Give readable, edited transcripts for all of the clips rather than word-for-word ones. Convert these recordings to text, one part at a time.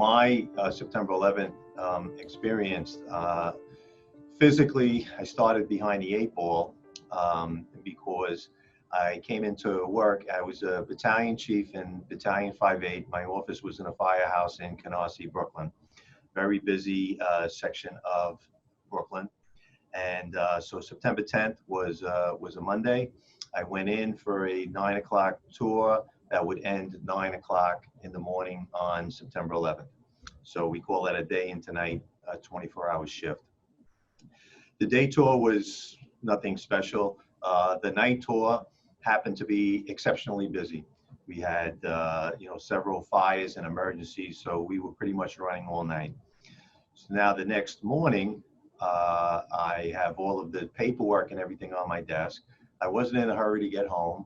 my September 11th experience, physically, I started behind the 8 ball because I came into work. I was a battalion chief in Battalion 5-8. My office was in a firehouse in Canarsie, Brooklyn. Very busy section of Brooklyn. And so September 10th was a Monday. I went in for a 9 o'clock tour that would end at 9 o'clock in the morning on September 11th. So we call that a day into night, 24-hour shift. The day tour was nothing special. The night tour happened to be exceptionally busy. We had several fires and emergencies, so we were pretty much running all night. So now the next morning, I have all of the paperwork and everything on my desk. I wasn't in a hurry to get home.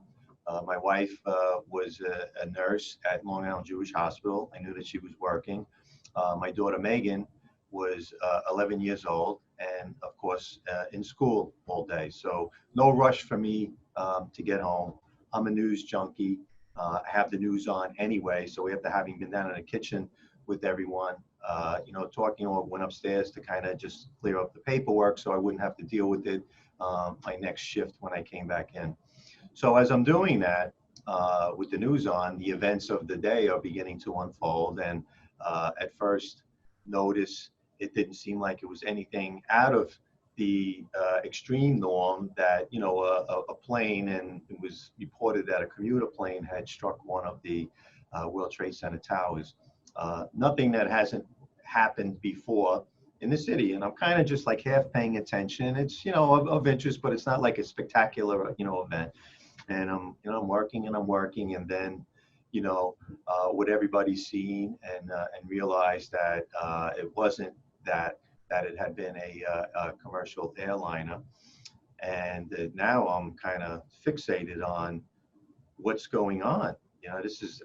My wife was a nurse at Long Island Jewish Hospital. I knew that she was working. My daughter Megan was 11 years old and of course in school all day. So no rush for me to get home. I'm a news junkie. I have the news on anyway. So after having been down in the kitchen with everyone, talking, or went upstairs to kind of just clear up the paperwork so I wouldn't have to deal with it my next shift when I came back in. So as I'm doing that, with the news on, the events of the day are beginning to unfold. And at first notice, it didn't seem like it was anything out of the extreme norm that, a plane, and it was reported that a commuter plane had struck one of the World Trade Center towers. Nothing that hasn't happened before in the city. And I'm kind of just like half paying attention. It's, of interest, but it's not like a spectacular, event. And I'm working and I'm working, and then, what everybody's seen and realized that it wasn't that it had been a commercial airliner. And now I'm kind of fixated on what's going on. This is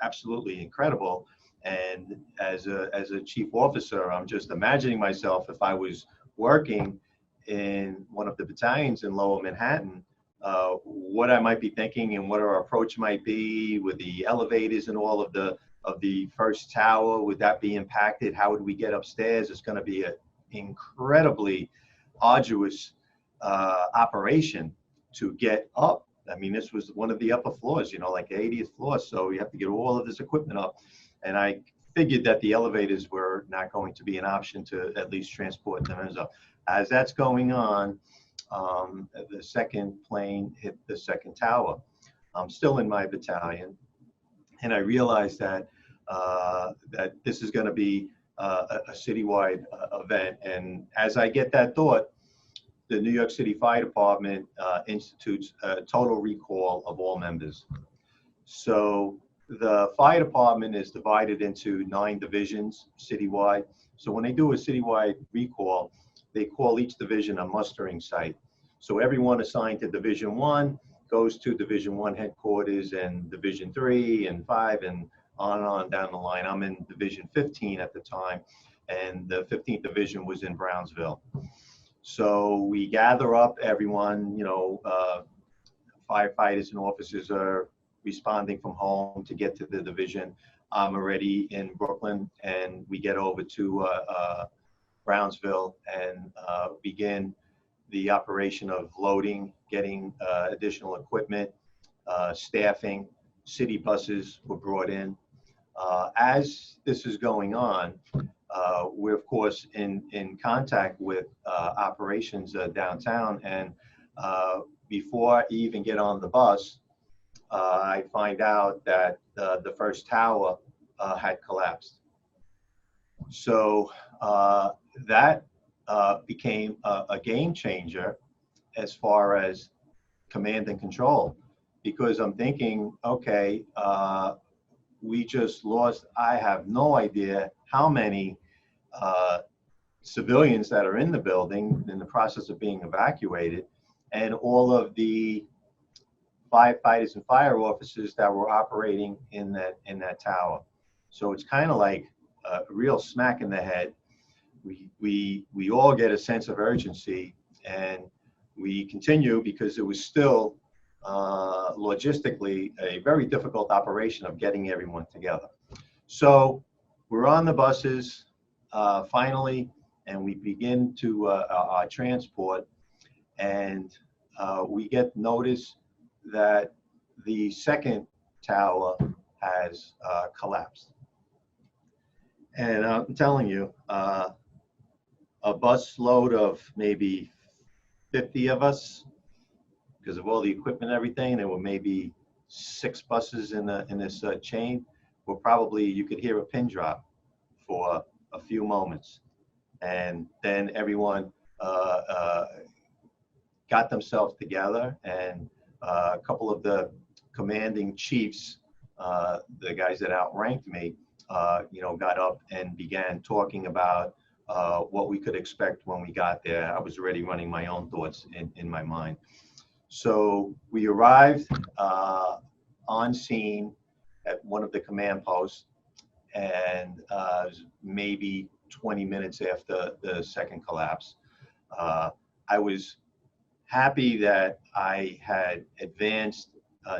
absolutely incredible. And as a chief officer, I'm just imagining myself if I was working in one of the battalions in Lower Manhattan, what I might be thinking and what our approach might be with the elevators and all of the first tower. Would that be impacted? How would we get upstairs? It's going to be an incredibly arduous operation to get up. I mean, this was one of the upper floors, like the 80th floor. So you have to get all of this equipment up. And I figured that the elevators were not going to be an option to at least transport them up. As that's going on, the second plane hit the second tower. I'm still in my battalion, and I realized that that this is going to be a citywide event. And as I get that thought, the New York City Fire Department institutes a total recall of all members. So the fire department is divided into 9 divisions citywide. So when they do a citywide recall, they call each division a mustering site. So everyone assigned to Division 1 goes to Division 1 headquarters, and Division 3 and 5 and on down the line. I'm in Division 15 at the time, and the 15th Division was in Brownsville. So we gather up everyone, firefighters and officers are responding from home to get to the division. I'm already in Brooklyn, and we get over to Brownsville and begin the operation of loading, getting additional equipment, staffing. City buses were brought in. As this is going on, we're of course in contact with operations downtown, and before I even get on the bus, I find out that the first tower had collapsed. So that became a game changer as far as command and control, because I'm thinking, okay, we just lost, I have no idea how many civilians that are in the building in the process of being evacuated, and all of the firefighters and fire officers that were operating in that tower. So it's kind of like a real smack in the head. We all get a sense of urgency, and we continue because it was still logistically a very difficult operation of getting everyone together. So we're on the buses finally, and we begin to our transport, and we get notice that the second tower has collapsed. And I'm telling you, a bus load of maybe 50 of us, because of all the equipment and everything, there were maybe 6 buses in this chain. Well, probably you could hear a pin drop for a few moments, and then everyone got themselves together, and a couple of the commanding chiefs, the guys that outranked me, got up and began talking about what we could expect when we got there. I was already running my own thoughts in my mind. So we arrived on scene at one of the command posts, and it was maybe 20 minutes after the second collapse. I was happy that I had advanced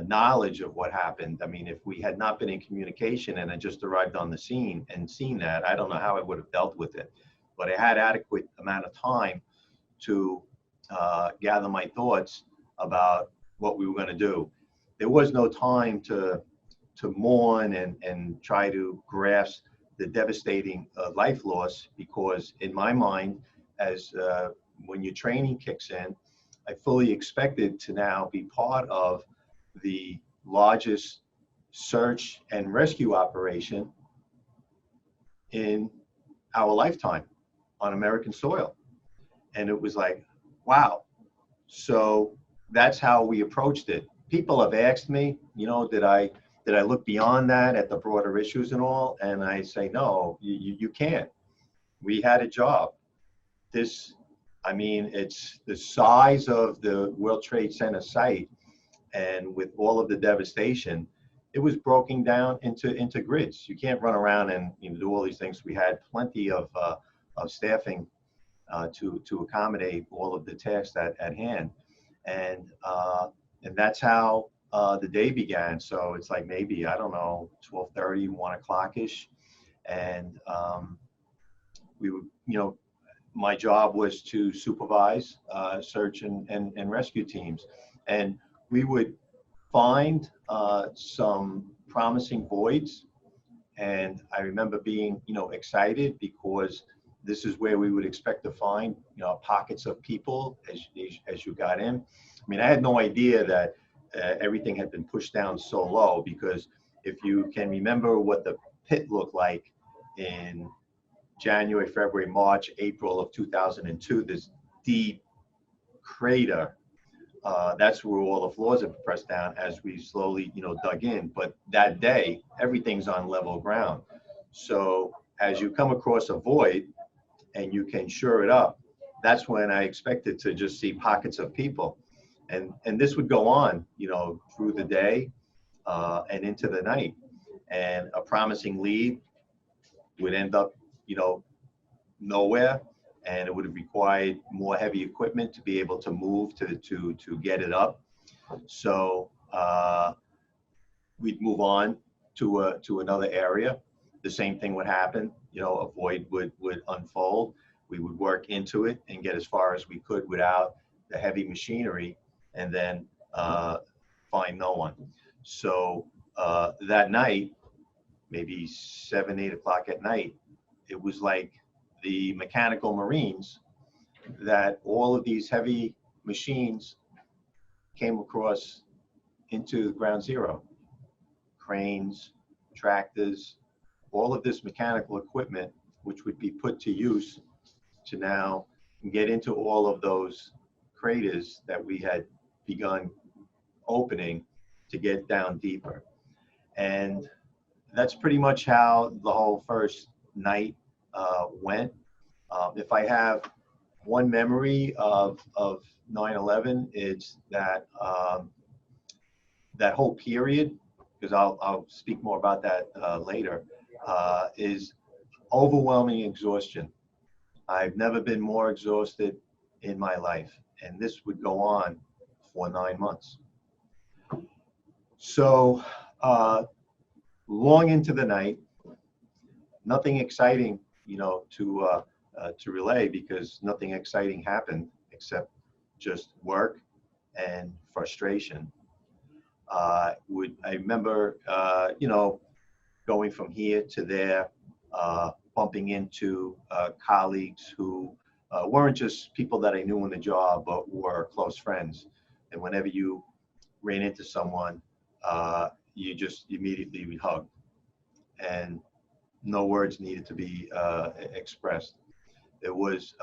knowledge of what happened. I mean, if we had not been in communication and I just arrived on the scene and seen that, I don't know how I would have dealt with it. But I had adequate amount of time to gather my thoughts about what we were going to do. There was no time to mourn and try to grasp the devastating life loss, because in my mind, as when your training kicks in, I fully expected to now be part of the largest search and rescue operation in our lifetime on American soil. And it was like, wow. So that's how we approached it. People have asked me, did I look beyond that at the broader issues and all? And I say, no, you can't. We had a job. It's the size of the World Trade Center site, and with all of the devastation, it was broken down into grids. You can't run around and do all these things. We had plenty of staffing to accommodate all of the tasks at hand, and that's how the day began. So it's like maybe, I don't know, 12:30, 1 o'clock-ish, and we would, my job was to supervise search and rescue teams, and we would find some promising voids. And I remember being, excited, because this is where we would expect to find, pockets of people as you got in. I mean, I had no idea that everything had been pushed down so low, because if you can remember what the pit looked like in January, February, March, April of 2002, this deep crater, that's where all the floors have pressed down as we slowly, dug in. But that day, everything's on level ground. So as you come across a void and you can shore it up, that's when I expected to just see pockets of people. And this would go on, through the day and into the night. And a promising lead would end up, nowhere, and it would have required more heavy equipment to be able to move to get it up. So we'd move on to another area. The same thing would happen. A void would unfold. We would work into it and get as far as we could without the heavy machinery, and then find no one. So that night, maybe 7, 8 o'clock at night, it was like the mechanical Marines, that all of these heavy machines came across into ground zero. Cranes, tractors, all of this mechanical equipment, which would be put to use to now get into all of those craters that we had begun opening to get down deeper. And that's pretty much how the whole first night went. If I have one memory of 9/11, it's that that whole period, because I'll speak more about that later, is overwhelming exhaustion. I've never been more exhausted in my life, and this would go on for 9 months. So long into the night, nothing exciting, to relay, because nothing exciting happened except just work and frustration. I remember, going from here to there, bumping into colleagues who weren't just people that I knew in the job, but were close friends. And whenever you ran into someone, you just immediately hugged, and no words needed to be expressed. It was,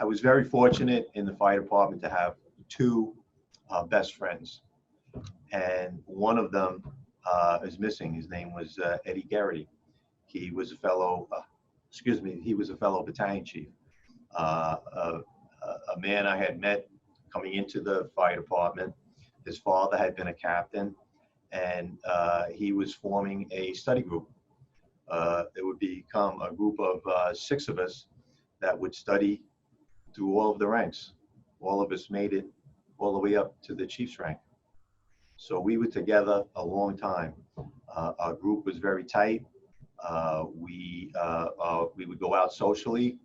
I was very fortunate in the fire department to have two best friends, and one of them is missing. His name was Eddie Garrity. He was a fellow, he was a fellow battalion chief, a man I had met coming into the fire department. His father had been a captain, and he was forming a study group. It would become a group of 6 of us that would study through all of the ranks. All of us made it all the way up to the chief's rank. So we were together a long time. Our group was very tight. We would go out socially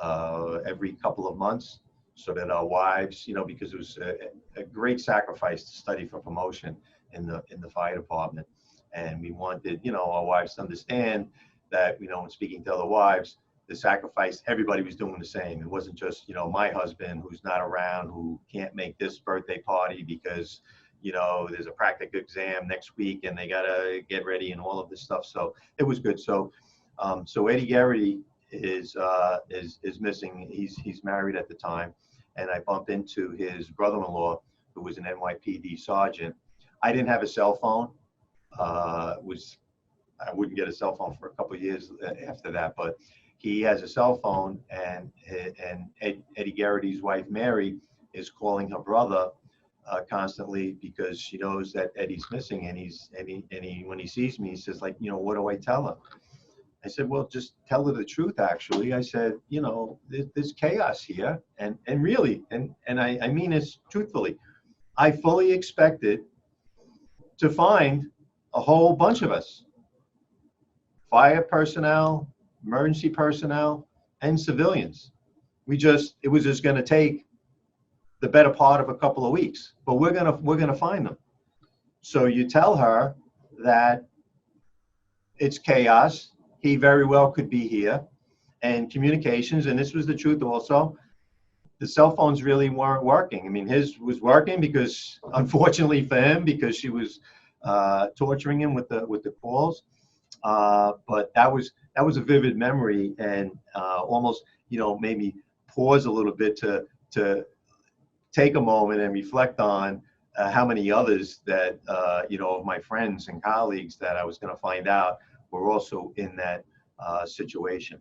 every couple of months, so that our wives, because it was a great sacrifice to study for promotion in the fire department. And we wanted, our wives to understand that, when speaking to other wives, the sacrifice, everybody was doing the same. It wasn't just, my husband who's not around, who can't make this birthday party because, there's a practical exam next week and they gotta get ready and all of this stuff. So it was good. So, Eddie Garrity is missing. He's married at the time, and I bumped into his brother-in-law, who was an NYPD sergeant. I didn't have a cell phone. I wouldn't get a cell phone for a couple of years after that, but he has a cell phone, and Eddie Garrity's wife, Mary, is calling her brother constantly because she knows that Eddie's missing, and when he sees me, he says, like, what do I tell her? I said, well, just tell her the truth, actually. I said, there's chaos here, and really, and I mean this truthfully. I fully expected to find a whole bunch of us, fire personnel, emergency personnel, and civilians. It was just going to take the better part of a couple of weeks, but we're gonna find them. So you tell her that it's chaos. He very well could be here, and communications, and this was the truth also, the cell phones really weren't working. I mean, his was working because, unfortunately for him, because she was torturing him with the calls. But that was a vivid memory, and almost, made me pause a little bit to take a moment and reflect on how many others that, of my friends and colleagues that I was going to find out were also in that situation.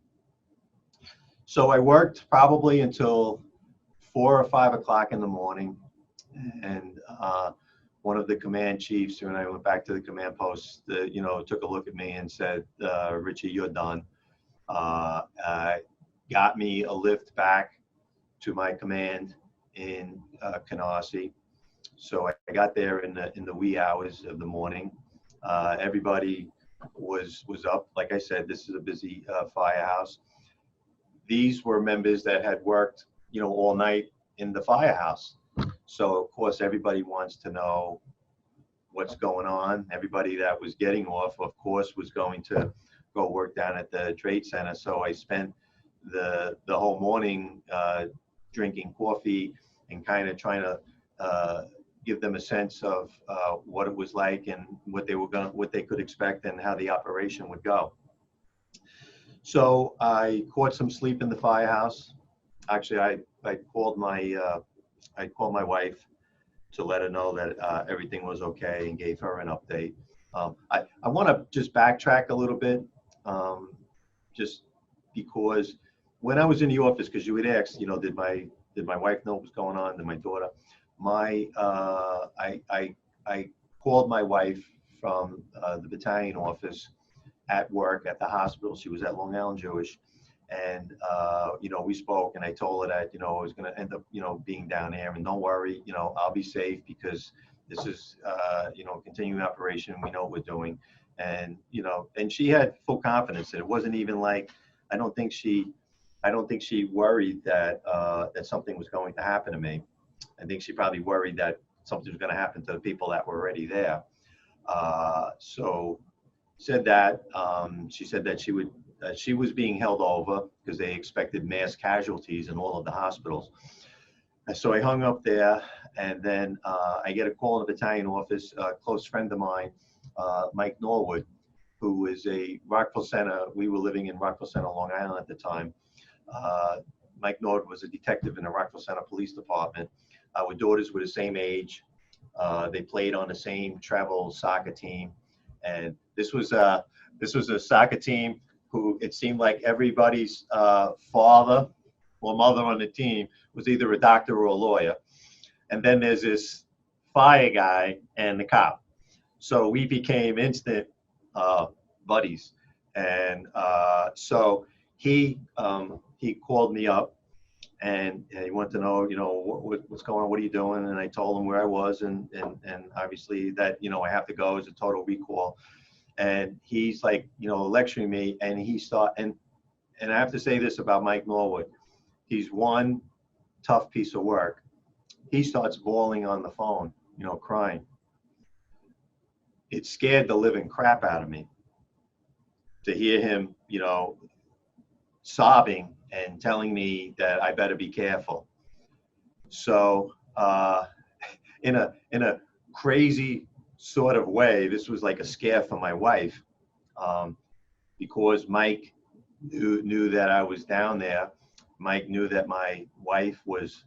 So I worked probably until 4 or 5 o'clock in the morning, and one of the command chiefs, when I went back to the command post, took a look at me and said, Richie, you're done. Got me a lift back to my command in Canarsie. So I got there in the wee hours of the morning. Everybody was up. Like I said, this is a busy firehouse. These were members that had worked, all night in the firehouse. So of course, everybody wants to know what's going on. Everybody that was getting off, of course, was going to go work down at the trade center. So I spent the whole morning drinking coffee and kind of trying to give them a sense of what it was like and what they could expect and how the operation would go. So I caught some sleep in the firehouse. Actually, I called my wife to let her know that everything was okay and gave her an update. I want to just backtrack a little bit, just because when I was in the office, because you had asked, did my wife know what was going on? Did my daughter? I called my wife from the battalion office at work at the hospital. She was at Long Island Jewish, and we spoke, and I told her that I was going to end up being down there, and don't worry, I'll be safe because this is continuing operation. We know what we're doing, And, you know, and she had full confidence. And it wasn't even like, I don't think she worried that, that something was going to happen to me. I think she probably worried that something was going to happen to the people that were already there. So said that, she said that she was being held over because they expected mass casualties in all of the hospitals. And so I hung up there, and then I get a call in the battalion office. A close friend of mine, Mike Norwood, who is a Rockville Center. We were living in Rockville Center, Long Island at the time. Mike Norwood was a detective in the Rockville Center Police Department. Our daughters were the same age. They played on the same travel soccer team, and this was a soccer team who it seemed like everybody's father or mother on the team was either a doctor or a lawyer. And then there's this fire guy and the cop. So we became instant buddies. And so he called me up, and he wanted to know, you know, what's going on, what are you doing? And I told him where I was, and obviously that, you know, I have to go as a total recall. And he's like, you know, lecturing me, and and I have to say this about Mike Norwood. He's one tough piece of work. He starts bawling on the phone, you know, crying. It scared the living crap out of me to hear him, you know, sobbing and telling me that I better be careful. So in a crazy sort of way, this was like a scare for my wife, because Mike knew that I was down there. Mike knew that my wife was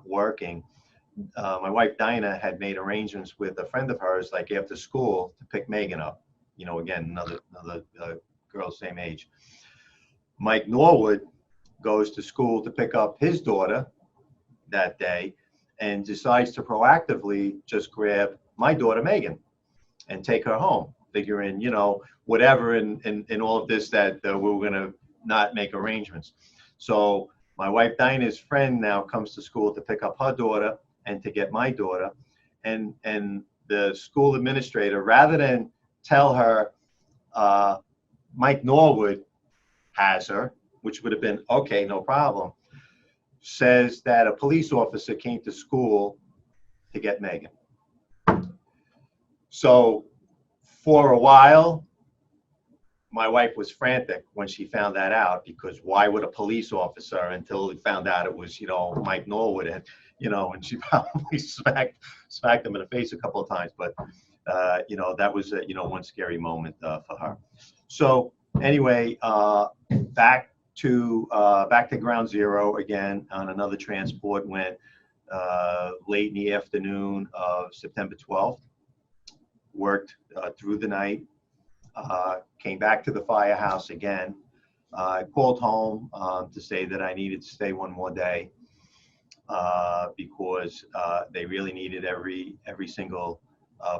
working. My wife Dinah had made arrangements with a friend of hers, like after school, to pick Megan up. You know, again, another girl same age. Mike Norwood goes to school to pick up his daughter that day, and decides to proactively just grab my daughter Megan and take her home, figuring, you know, whatever in all of this that we were gonna not make arrangements. So my wife Dinah's friend now comes to school to pick up her daughter and to get my daughter, and the school administrator, rather than tell her Mike Norwood has her, which would have been okay, no problem, says that a police officer came to school to get Megan. So for a while, my wife was frantic when she found that out, because why would a police officer, until he found out it was, you know, Mike Norwood, and, you know, and she probably smacked him in the face a couple of times. But, you know, that was, you know, one scary moment for her. So anyway, back to ground zero again on another transport. Went late in the afternoon of September 12th, worked through the night, came back to the firehouse again. I called home to say that I needed to stay one more day, because they really needed every single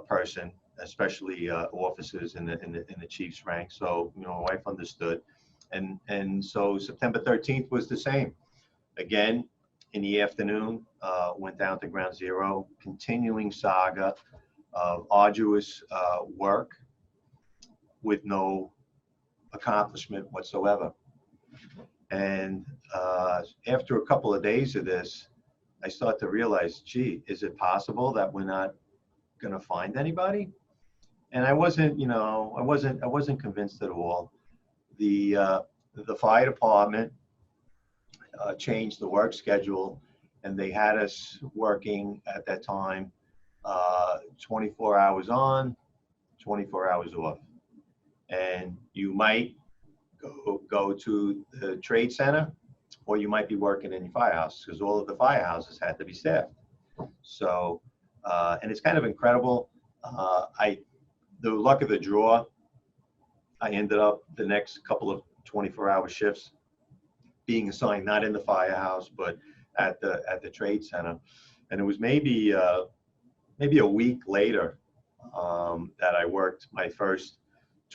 person, especially officers in the chief's rank. So, you know, my wife understood. And so September 13th was the same. Again, in the afternoon, went down to ground zero, continuing saga of arduous work with no accomplishment whatsoever. And after a couple of days of this, I start to realize, gee, is it possible that we're not going to find anybody? And I wasn't, you know, I wasn't convinced at all. The fire department changed the work schedule, and they had us working at that time 24 hours on, 24 hours off. And you might go to the trade center, or you might be working in your firehouse, because all of the firehouses had to be staffed. So, and it's kind of incredible. The luck of the draw, I ended up the next couple of 24-hour shifts being assigned not in the firehouse, but at the trade center. And it was maybe a week later that I worked my first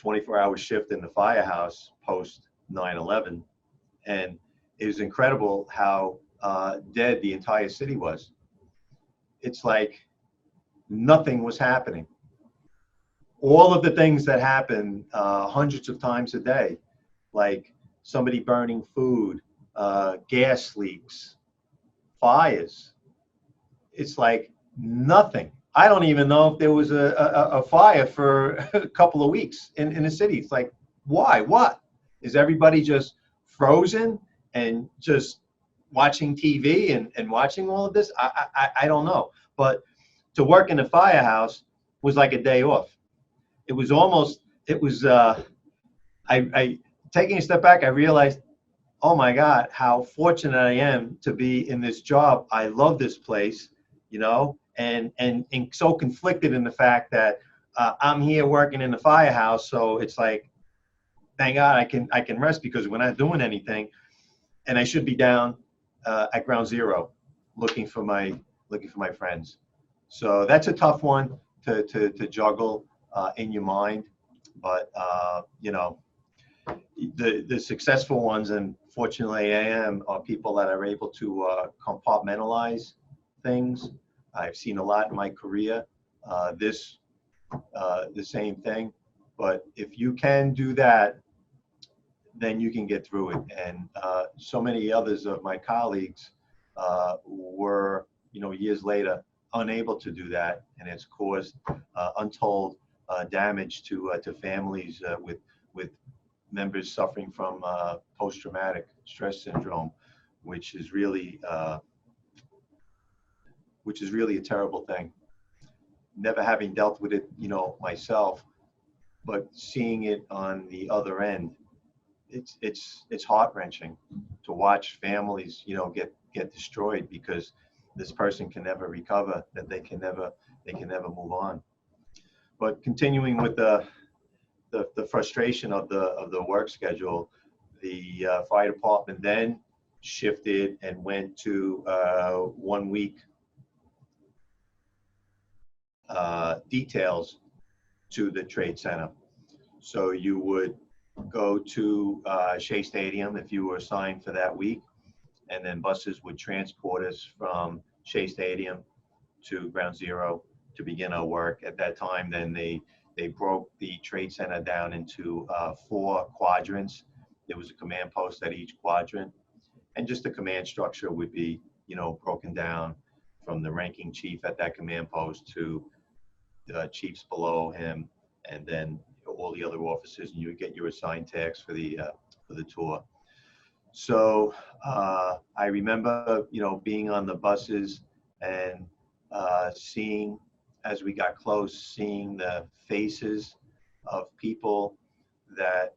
24-hour shift in the firehouse post 9/11, and it was incredible how dead the entire city was. It's like nothing was happening. all of the things that happen hundreds of times a day, like somebody burning food, gas leaks, fires. It's like nothing. I don't even know if there was a fire for a couple of weeks in the city. It's like, why? What? Is everybody just frozen and just watching TV and watching all of this? I don't know. But to work in a firehouse was like a day off. It was almost, it was, I taking a step back, I realized, oh my God, how fortunate I am to be in this job. I love this place, you know, and so conflicted in the fact that I'm here working in the firehouse. So it's like, thank God I can rest because we're not doing anything, and I should be down at ground zero looking for my friends. So that's a tough one to juggle in your mind, but you know, the successful ones, and fortunately I am, are people that are able to compartmentalize things. I've seen a lot in my career. The same thing, but if you can do that, then you can get through it. And so many others of my colleagues were, you know, years later unable to do that, and it's caused untold damage to families with members suffering from post-traumatic stress syndrome, which is really a terrible thing. Never having dealt with it, you know, myself, but seeing it on the other end, it's heart-wrenching to watch families, you know, get destroyed because this person can never recover, that they can never move on. But continuing with the frustration of the work schedule, the fire department then shifted and went to 1 week details to the trade center. So you would go to Shea Stadium if you were assigned for that week, and then buses would transport us from Shea Stadium to Ground Zero to begin our work. At that time, then they broke the trade center down into 4 quadrants. There was a command post at each quadrant, and just the command structure would be, you know, broken down from the ranking chief at that command post to the chiefs below him, and then all the other officers, and you would get your assigned tasks for the tour. So I remember, you know, being on the buses and seeing, as we got close, seeing the faces of people that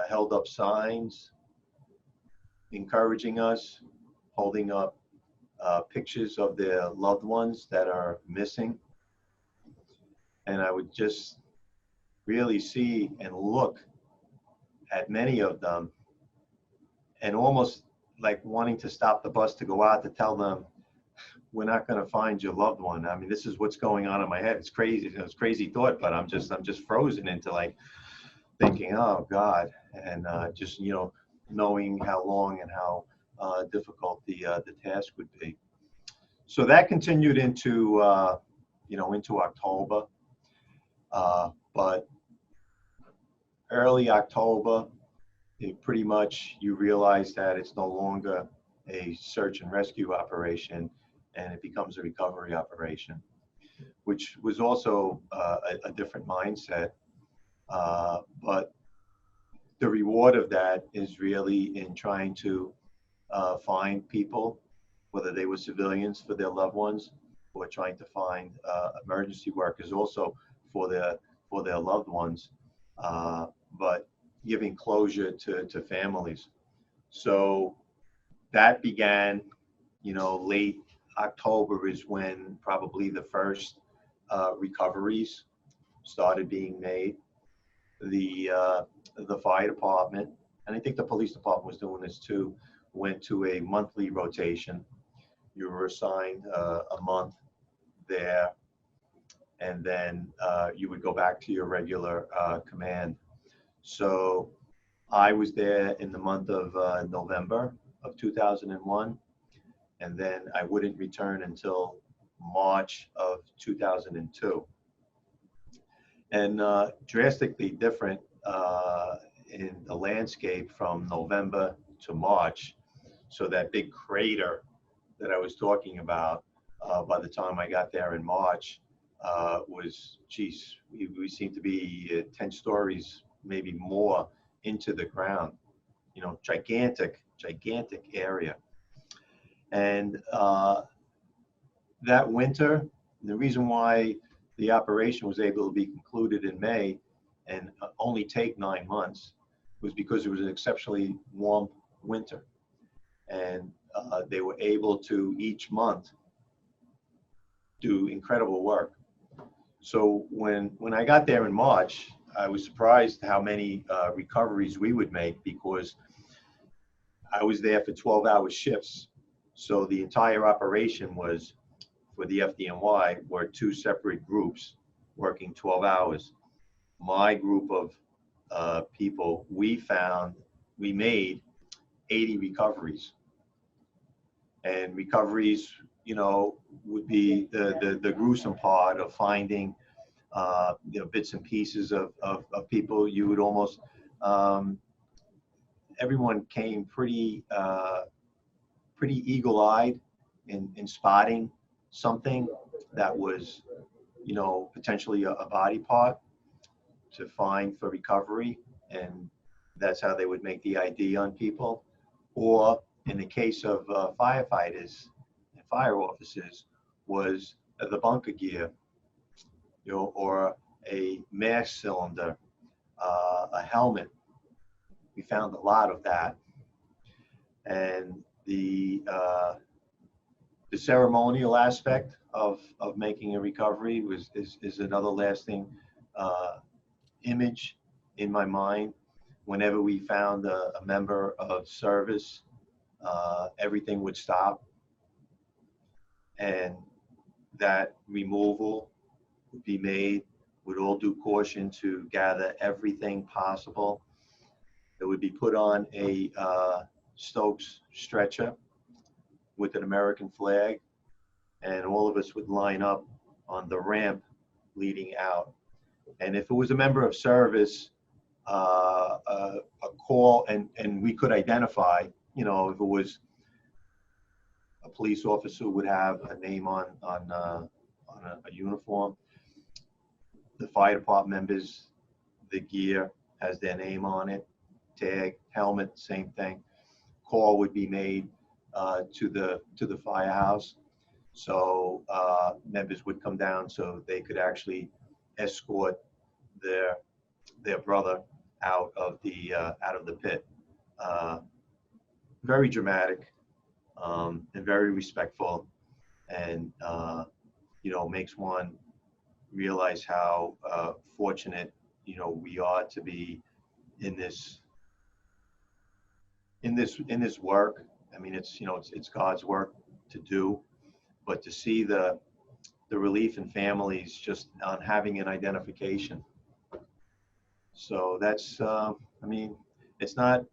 held up signs encouraging us, holding up pictures of their loved ones that are missing. And I would just really see and look at many of them and almost like wanting to stop the bus to go out to tell them, we're not going to find your loved one. I mean, this is what's going on in my head. It's crazy. It's a crazy thought, but I'm just frozen into like thinking, oh God, and just, you know, knowing how long and how difficult the task would be. So that continued into you know, into October, but early October, pretty much you realize that it's no longer a search and rescue operation, and it becomes a recovery operation, which was also a different mindset. But the reward of that is really in trying to find people, whether they were civilians for their loved ones, or trying to find emergency workers also for their loved ones, but giving closure to families. So that began, you know, late October is when probably the first recoveries started being made. The fire department, and I think the police department was doing this too, went to a monthly rotation. You were assigned a month there, and then you would go back to your regular command. So I was there in the month of November of 2001, and then I wouldn't return until March of 2002. and drastically different in the landscape from November to March. So that big crater that I was talking about, by the time I got there in March, was, geez, we seemed to be 10 stories, maybe more, into the ground. You know, gigantic area. And that winter, the reason why the operation was able to be concluded in May and only take 9 months was because it was an exceptionally warm winter. And they were able to each month do incredible work. So when I got there in March, I was surprised how many recoveries we would make, because I was there for 12-hour shifts. So the entire operation was, for the FDNY, were 2 separate groups working 12 hours. My group of people, we made 80 recoveries. And recoveries, you know, would be the gruesome part of finding, you know, bits and pieces of people. You would almost, everyone came pretty eagle-eyed in spotting something that was, you know, potentially a body part to find for recovery, and that's how they would make the ID on people. Or in the case of firefighters and fire officers, was the bunker gear, you know, or a mask cylinder, a helmet. We found a lot of that. And the ceremonial aspect of making a recovery is another lasting image in my mind. Whenever we found a member of service, everything would stop, and that removal would be made with all due caution to gather everything possible. It would be put on a Stokes stretcher with an American flag, and all of us would line up on the ramp leading out. And if it was a member of service, a call, and we could identify, you know, if it was a police officer would have a name on a uniform. The fire department members, the gear has their name on it, tag, helmet, same thing. Call would be made to the firehouse, so members would come down so they could actually escort their brother out of the pit. Very dramatic, and very respectful, and you know, makes one realize how fortunate, you know, we are to be in this work. I mean, it's, you know, it's God's work to do, but to see the relief in families just on having an identification. So that's, I mean, it's not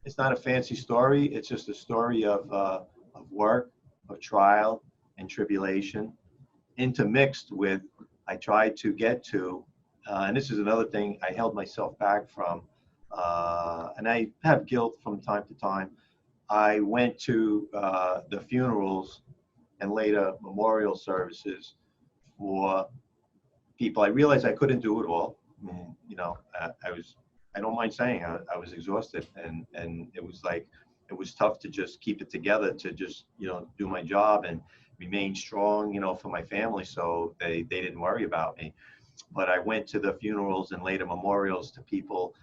a fancy story. It's just a story of work, of trial and tribulation, intermixed with, I tried to get to, and this is another thing I held myself back from, and I have guilt from time to time. I went to the funerals and later memorial services for people. I realized I couldn't do it all. I mean, you know, I don't mind saying I was exhausted, and it was like, it was tough to just keep it together, to just, you know, do my job and remain strong, you know, for my family, so they didn't worry about me. But I went to the funerals and later memorials to people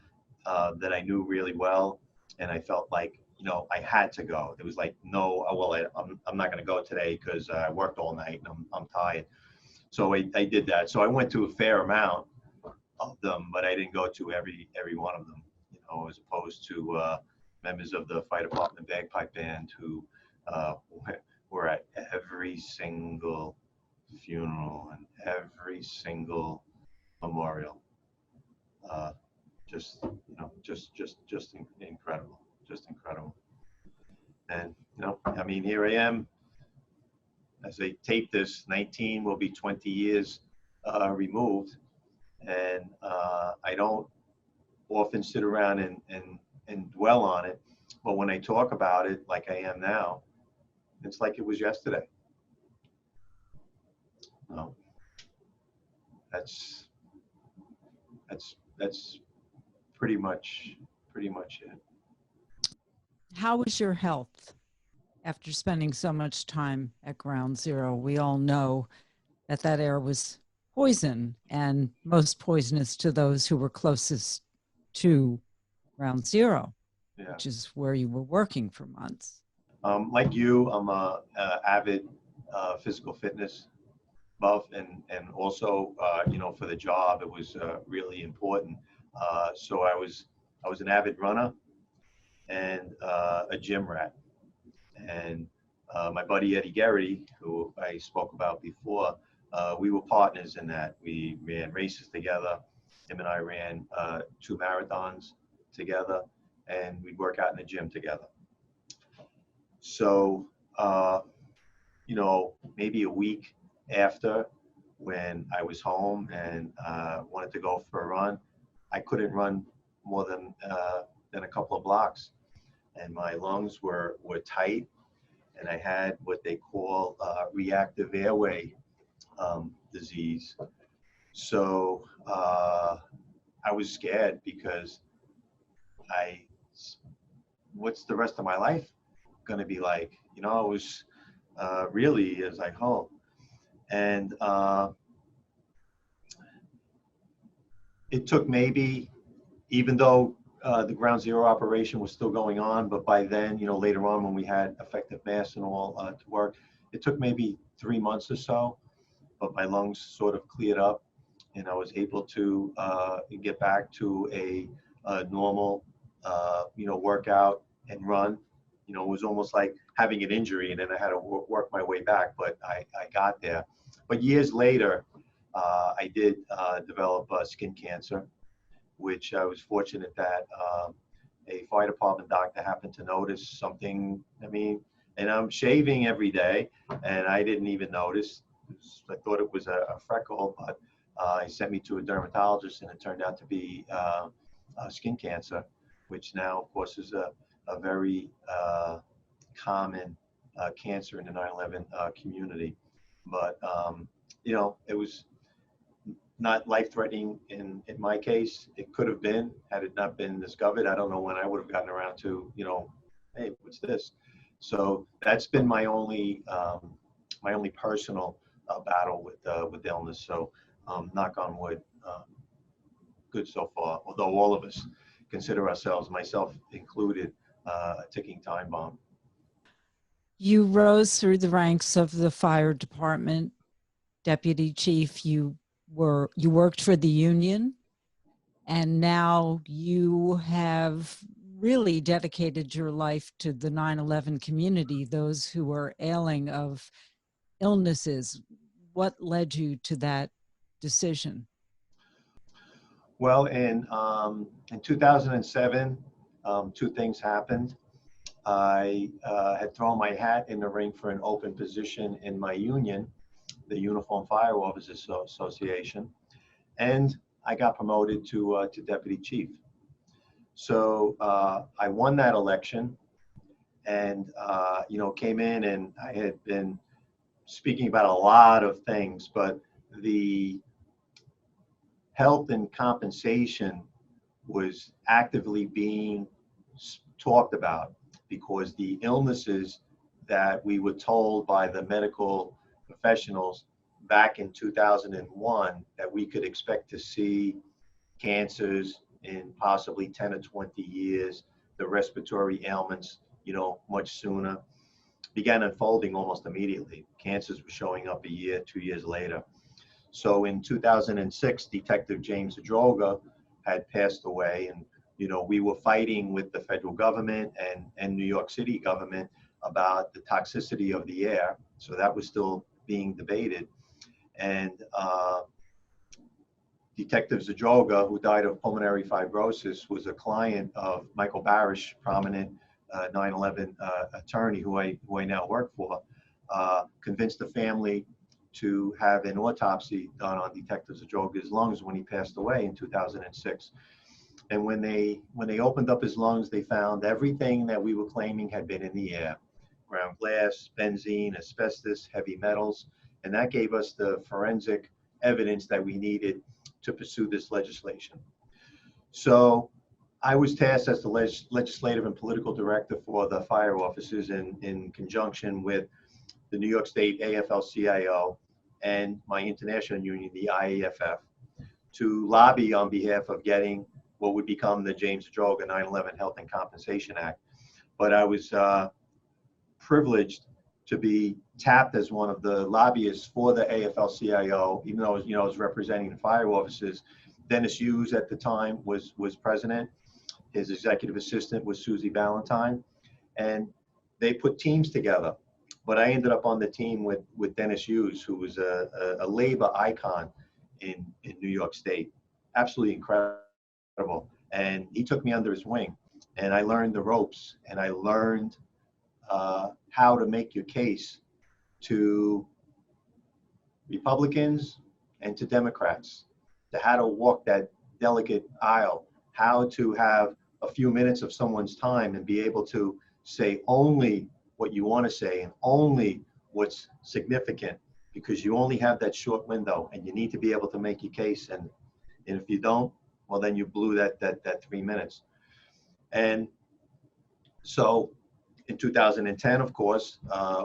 that I knew really well, and I felt like, you know, I had to go. It was like, no, well, I'm not going to go today because I worked all night and I'm tired. So I did that. So I went to a fair amount of them, but I didn't go to every one of them, you know, as opposed to members of the fire department bagpipe band who were at every single funeral and every single memorial. Just, you know, just incredible, just incredible. And, you know, I mean, here I am, as I tape this, 19 will be 20 years removed. And I don't often sit around and dwell on it, but when I talk about it like I am now, it's like it was yesterday. No, that's that's pretty much it. How was your health after spending so much time at Ground Zero? We all know that that air was poison, and most poisonous to those who were closest to Ground Zero, Yeah. which is where you were working for months. Like you, I'm a avid physical fitness buff, and also for the job it was really important. So I was an avid runner and a gym rat. And my buddy Eddie Garrity, who I spoke about before, we were partners in that. We ran races together. Him and I ran 2 marathons together, and we'd work out in the gym together. So, maybe a week after, when I was home and wanted to go for a run, I couldn't run more than a couple of blocks, and my lungs were tight, and I had what they call reactive airway disease. So I was scared because I, what's the rest of my life going to be like? It was really as I hope. And it took maybe, even though the Ground Zero operation was still going on, but by then, later on when we had effective masks and all to work, it took maybe 3 months or so, but my lungs sort of cleared up, and I was able to get back to a normal, workout and run. It was almost like having an injury, and then I had to work my way back, but I got there. But years later, I did develop skin cancer, which I was fortunate that a fire department doctor happened to notice something. And I'm shaving every day, and I didn't even notice. I thought it was a freckle, but he sent me to a dermatologist, and it turned out to be skin cancer, which now, of course, is a very common cancer in the 9/11 community. But, it was not life-threatening in my case. It could have been, had it not been discovered. I don't know when I would have gotten around to, hey, what's this? So that's been my only personal battle with illness. So knock on wood, good so far. Although all of us consider ourselves, myself included, a ticking time bomb. You rose through the ranks of the fire department, deputy chief. You worked for the union, and now you have really dedicated your life to the 9/11 community, those who are ailing of illnesses. What led you to that decision? Well, in 2007, 2 things happened. I had thrown my hat in the ring for an open position in my union, the Uniform Fire Officers Association, and I got promoted to deputy chief. So I won that election, and came in, and I had been speaking about a lot of things, but the health and compensation was actively being talked about, because the illnesses that we were told by the medical professionals back in 2001 that we could expect to see cancers in possibly 10 or 20 years, the respiratory ailments, much sooner, began unfolding almost immediately. Cancers were showing up a year, 2 years later. So in 2006, Detective James Adroga had passed away, and we were fighting with the federal government and New York City government about the toxicity of the air. So that was still being debated. And Detective Zadroga, who died of pulmonary fibrosis, was a client of Michael Barasch, prominent 9/11 attorney who I now work for, convinced the family to have an autopsy done on Detective Zadroga's lungs when he passed away in 2006. And when they opened up his lungs, they found everything that we were claiming had been in the air: ground glass, benzene, asbestos, heavy metals. And that gave us the forensic evidence that we needed to pursue this legislation. So I was tasked as the legislative and political director for the fire officers in conjunction with the New York State AFL-CIO and my international union, the IAFF, to lobby on behalf of getting what would become the James Zadroga 9/11 Health and Compensation Act. But I was privileged to be tapped as one of the lobbyists for the AFL-CIO, even though I was representing the fire officers. Dennis Hughes at the time was president. His executive assistant was Susie Ballantyne, and they put teams together. But I ended up on the team with Dennis Hughes, who was a labor icon in New York State. Absolutely incredible. And he took me under his wing, and I learned the ropes, and I learned how to make your case to Republicans and to Democrats, to how to walk that delicate aisle, how to have a few minutes of someone's time and be able to say only what you want to say and only what's significant, because you only have that short window and you need to be able to make your case. And if you don't, well, then you blew that 3 minutes. And so in 2010, of course,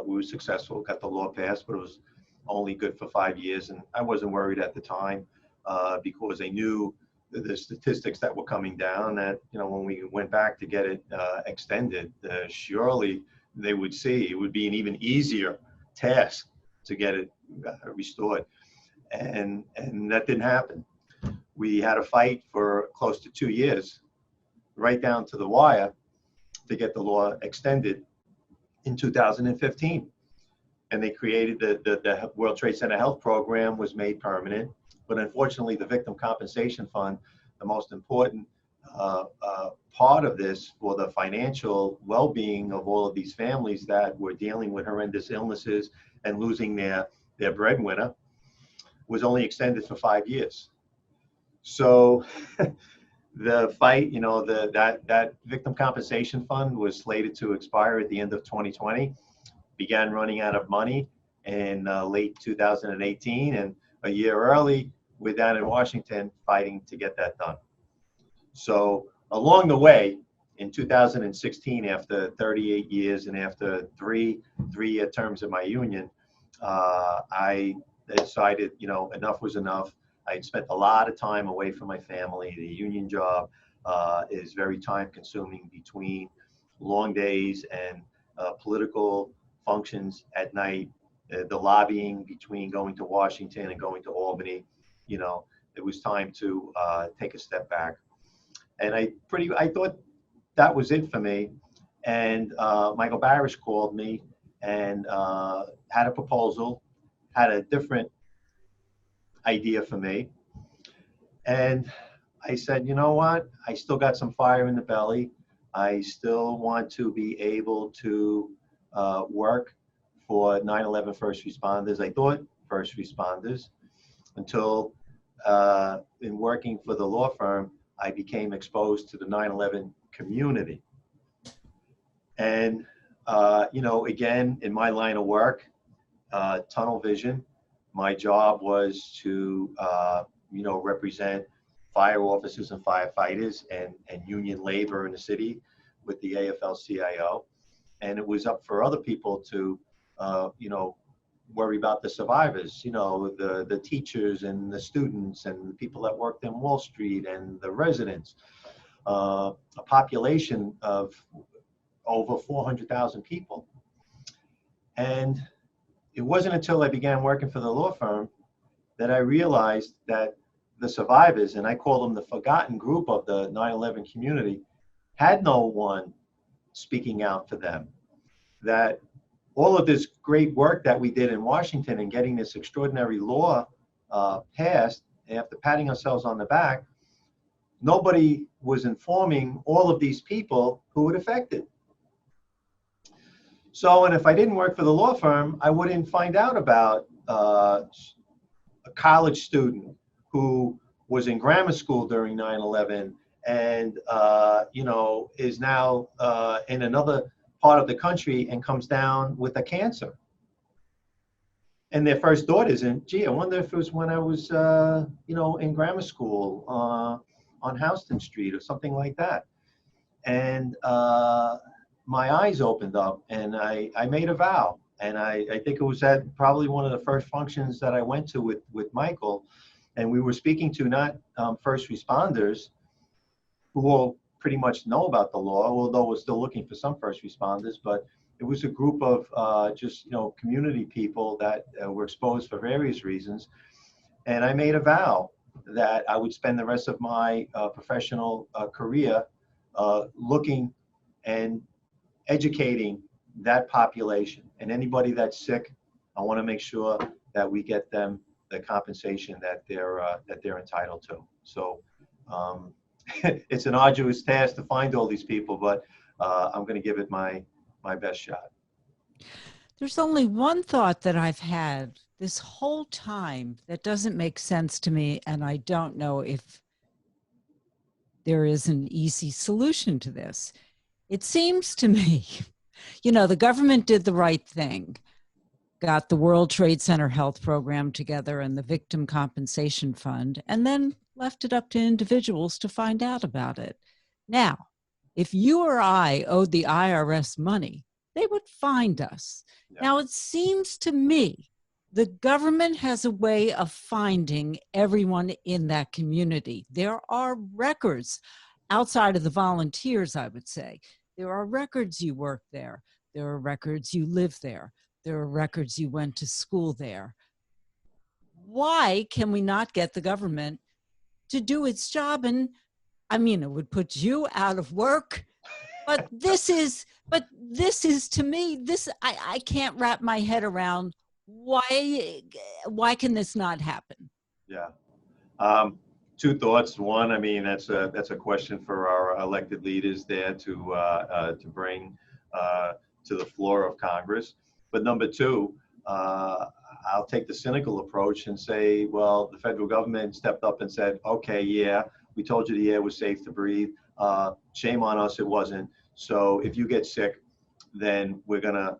we were successful, got the law passed, but it was only good for 5 years. And I wasn't worried at the time because I knew the statistics that were coming down, that, when we went back to get it extended, surely they would see it would be an even easier task to get it restored. And that didn't happen. We had a fight for close to 2 years, right down to the wire, to get the law extended in 2015. And they created the World Trade Center Health Program, was made permanent. But unfortunately, the Victim Compensation Fund, the most important part of this for the financial well-being of all of these families that were dealing with horrendous illnesses and losing their breadwinner, was only extended for 5 years. So the fight, that Victim Compensation Fund was slated to expire at the end of 2020, began running out of money in late 2018, and a year early, we're down in Washington fighting to get that done. So along the way, in 2016, after 38 years and after three-year terms in my union, I decided, enough was enough. I had spent a lot of time away from my family. The union job is very time-consuming, between long days and political functions at night, the lobbying between going to Washington and going to Albany. It was time to take a step back. And I thought that was it for me. And Michael Barasch called me and had a proposal, had a different idea for me. And I said, you know what? I still got some fire in the belly. I still want to be able to work for 9/11 first responders. I thought first responders, until in working for the law firm, I became exposed to the 9/11 community. And, again, in my line of work, tunnel vision, my job was to, represent fire officers and firefighters and union labor in the city with the AFL-CIO. And it was up for other people to, worry about the survivors, the teachers and the students and the people that worked in Wall Street and the residents, a population of over 400,000 people. And it wasn't until I began working for the law firm that I realized that the survivors, and I call them the forgotten group of the 9/11 community, had no one speaking out for them. That all of this great work that we did in Washington and getting this extraordinary law passed, after patting ourselves on the back, nobody was informing all of these people who it affected. So, and if I didn't work for the law firm, I wouldn't find out about a college student who was in grammar school during 9/11 and, you know, is now in another part of the country and comes down with a cancer. And their first thought isn't, gee, I wonder if it was when I was, you know, in grammar school on Houston Street or something like that. And my eyes opened up and I made a vow. And I think it was at probably one of the first functions that I went to with Michael. And we were speaking to not first responders who all pretty much know about the law, although we're still looking for some first responders, but it was a group of just, you know, community people that were exposed for various reasons. And I made a vow that I would spend the rest of my professional career looking and educating that population. And anybody that's sick, I want to make sure that we get them the compensation that they're entitled to. So it's an arduous task to find all these people, but I'm going to give it my best shot. There's only one thought that I've had this whole time that doesn't make sense to me, and I don't know if there is an easy solution to this. It seems to me, you know, the government did the right thing, got the World Trade Center Health Program together and the Victim Compensation Fund, and then left it up to individuals to find out about it. Now, if you or I owed the IRS money, they would find us. Yeah. Now, it seems to me the government has a way of finding everyone in that community. There are records outside of the volunteers, I would say. There are records you work there. There are records you live there. There are records you went to school there. Why can we not get the government to do its job? And I mean, it would put you out of work, but this is to me, I can't wrap my head around why can this not happen? Yeah. Two thoughts. One, I mean, that's a question for our elected leaders there to bring to the floor of Congress. But number two, I'll take the cynical approach and say, well, the federal government stepped up and said, okay, yeah, we told you the air was safe to breathe. Shame on us, it wasn't. So if you get sick, then we're gonna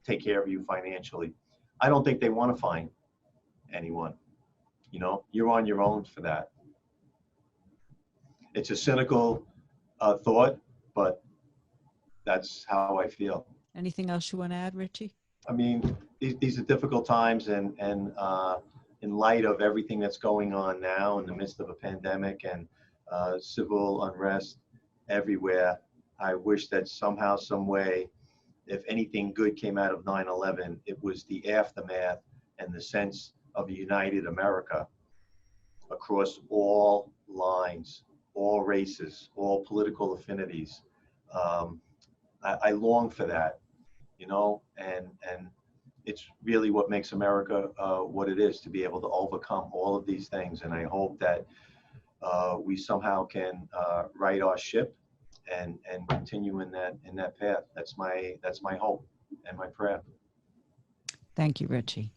take care of you financially. I don't think they want to find anyone. You know, you're on your own for that. It's a cynical thought, but that's how I feel. Anything else you want to add, Richie? I mean, these are difficult times, and in light of everything that's going on now in the midst of a pandemic and civil unrest everywhere, I wish that somehow, some way, if anything good came out of 9/11, it was the aftermath and the sense of a united America across all lines, all races, all political affinities. I long for that, you know, and it's really what makes America what it is, to be able to overcome all of these things. And I hope that we somehow can right our ship and continue in that path. That's my hope and my prayer. Thank you, Richie.